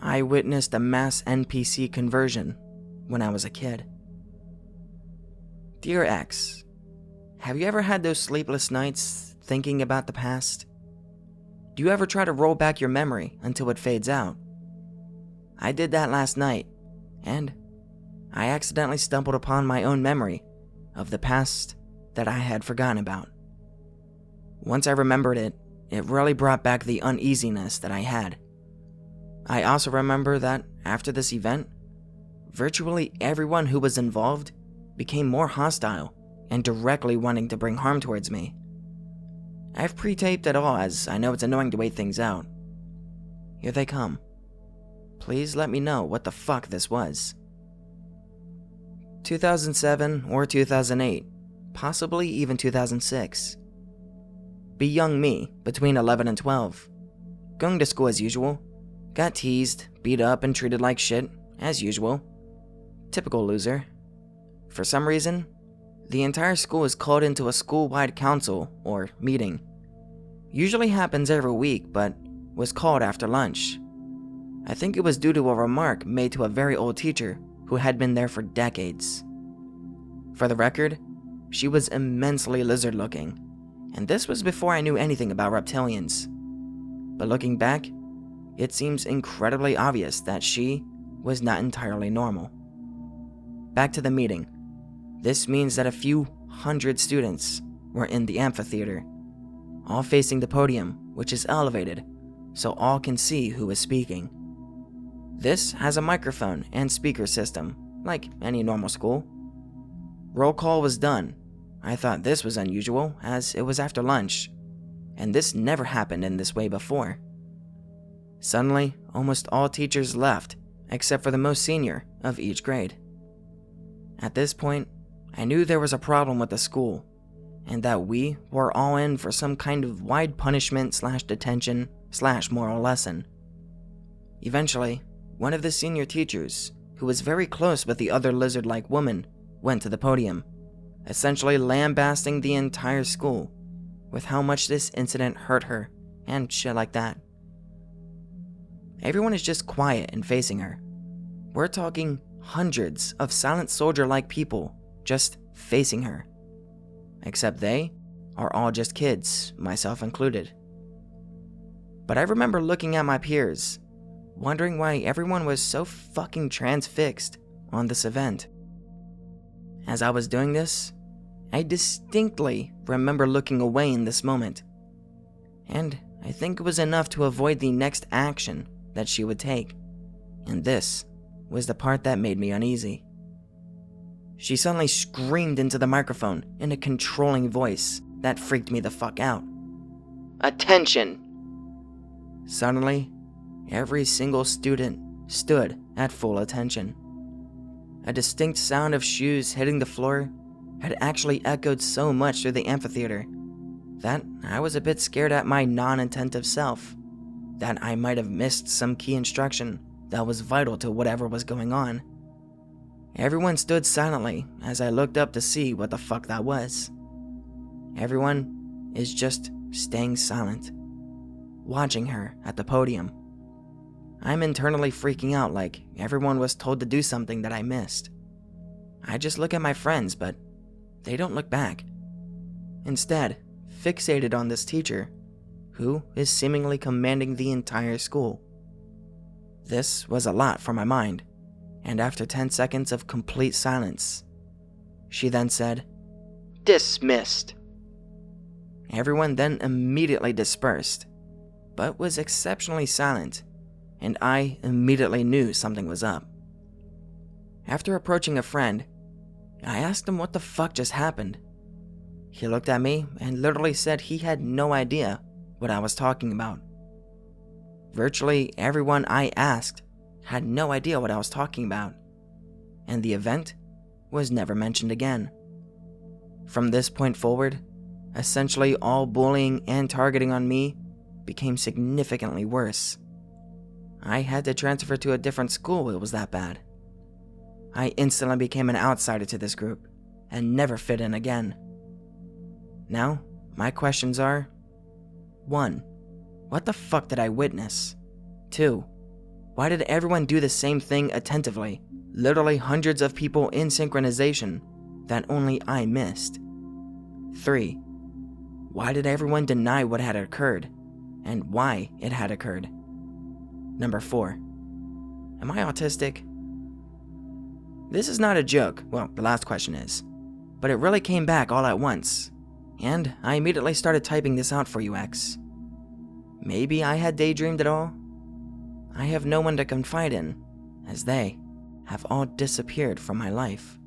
I witnessed a mass NPC conversion when I was a kid. Dear X, have you ever had those sleepless nights thinking about the past? Do you ever try to roll back your memory until it fades out? I did that last night, and I accidentally stumbled upon my own memory of the past that I had forgotten about. Once I remembered it, it really brought back the uneasiness that I had. I also remember that after this event, virtually everyone who was involved became more hostile and directly wanting to bring harm towards me. I've pre-taped it all as I know it's annoying to wait things out. Here they come. Please let me know what the fuck this was. 2007 or 2008, possibly even 2006. Be young me, between 11 and 12. Going to school as usual. Got teased, beat up, and treated like shit, as usual. Typical loser. For some reason, the entire school is called into a school-wide council, or meeting. Usually happens every week, but was called after lunch. I think it was due to a remark made to a very old teacher who had been there for decades. For the record, she was immensely lizard-looking, and this was before I knew anything about reptilians. But looking back, it seems incredibly obvious that she was not entirely normal. Back to the meeting. This means that a few hundred students were in the amphitheater, all facing the podium, which is elevated, so all can see who is speaking. This has a microphone and speaker system, like any normal school. Roll call was done. I thought this was unusual, as it was after lunch, and this never happened in this way before. Suddenly, almost all teachers left, except for the most senior of each grade. At this point, I knew there was a problem with the school, and that we were all in for some kind of wide punishment/detention/moral lesson. Eventually, one of the senior teachers, who was very close with the other lizard-like woman, went to the podium, essentially lambasting the entire school with how much this incident hurt her and shit like that. Everyone is just quiet and facing her. We're talking hundreds of silent soldier-like people just facing her. Except they are all just kids, myself included. But I remember looking at my peers, wondering why everyone was so fucking transfixed on this event. As I was doing this, I distinctly remember looking away in this moment. And I think it was enough to avoid the next action that she would take. And this was the part that made me uneasy. She suddenly screamed into the microphone in a controlling voice that freaked me the fuck out. Attention! Suddenly, every single student stood at full attention. A distinct sound of shoes hitting the floor had actually echoed so much through the amphitheater that I was a bit scared at my non-attentive self, that I might have missed some key instruction that was vital to whatever was going on. Everyone stood silently as I looked up to see what the fuck that was. Everyone is just staying silent, watching her at the podium. I'm internally freaking out like everyone was told to do something that I missed. I just look at my friends, but they don't look back. Instead, fixated on this teacher, who is seemingly commanding the entire school. This was a lot for my mind, and after 10 seconds of complete silence, she then said, "Dismissed." Everyone then immediately dispersed, but was exceptionally silent, and I immediately knew something was up. After approaching a friend, I asked him what the fuck just happened. He looked at me and literally said he had no idea what I was talking about. Virtually everyone I asked had no idea what I was talking about, and the event was never mentioned again. From this point forward, essentially all bullying and targeting on me became significantly worse. I had to transfer to a different school, it was that bad. I instantly became an outsider to this group and never fit in again. Now, my questions are: 1. What the fuck did I witness? 2. Why did everyone do the same thing attentively, literally hundreds of people in synchronization, that only I missed? 3. Why did everyone deny what had occurred, and why it had occurred? Number 4. Am I autistic? This is not a joke, well, the last question is, but it really came back all at once, and I immediately started typing this out for you, X. Maybe I had daydreamed it all? I have no one to confide in, as they have all disappeared from my life.